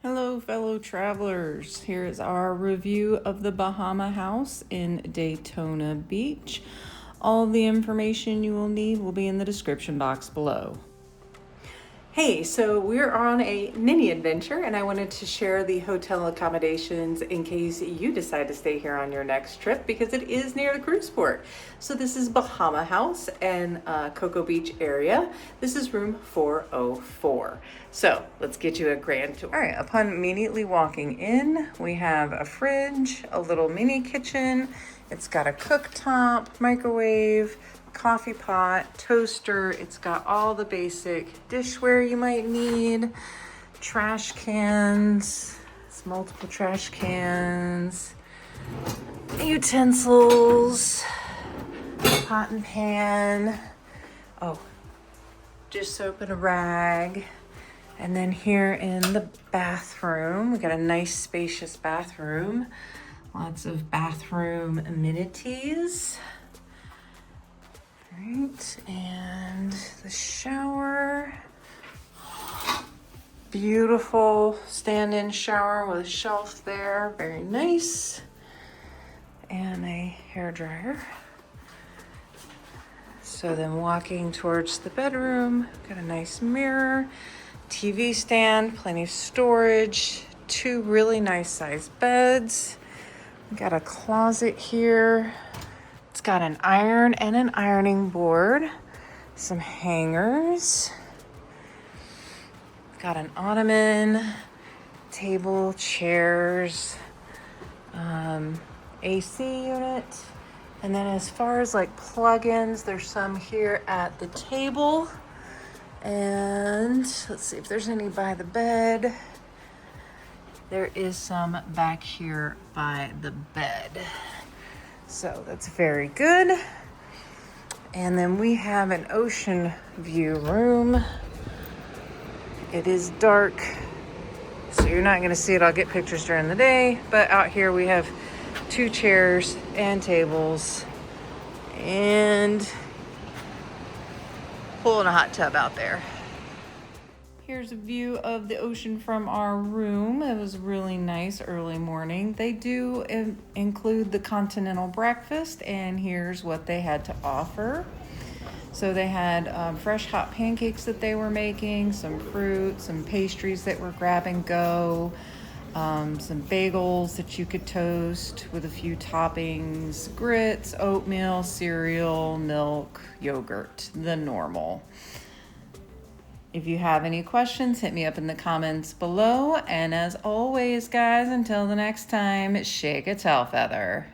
Hello, fellow travelers. Here is our review of the Bahama house in Daytona Beach. All the information you will need will be in the description box below. Hey, so we're on a mini adventure and I wanted to share the hotel accommodations in case you decide to stay here on your next trip because it is near the cruise port. So this is Bahama House in Cocoa Beach area. This is room 404. So let's get you a grand tour. All right, upon immediately walking in, we have a fridge, a little mini kitchen. It's got a cooktop, microwave, coffee pot, toaster. It's got all the basic dishware you might need, trash cans, it's multiple trash cans, utensils, pot and pan, dish soap and a rag. And then here in the bathroom, we got a nice spacious bathroom, lots of bathroom amenities. Right, and the shower, beautiful stand-in shower with a shelf there, very nice, and a hair dryer. So then walking towards the bedroom, got a nice mirror, TV stand, plenty of storage, two really nice sized beds. We got a closet here. It's got an iron and an ironing board, some hangers, got an ottoman, table, chairs, AC unit. And then as far as like plug-ins, there's some here at the table. And let's see if there's any by the bed. There is some back here by the bed. So that's very good. And then we have an ocean view room. It is dark, so you're not gonna see it. I'll get pictures during the day, but out here we have two chairs and tables and pool and a hot tub out there. Here's a view of the ocean from our room. It was really nice early morning. They do include the continental breakfast, and here's what they had to offer. So they had fresh hot pancakes that they were making, some fruit, some pastries that were grab and go, some bagels that you could toast with a few toppings, grits, oatmeal, cereal, milk, yogurt, the normal. If you have any questions, hit me up in the comments below. And as always, guys, until the next time, shake a tail feather.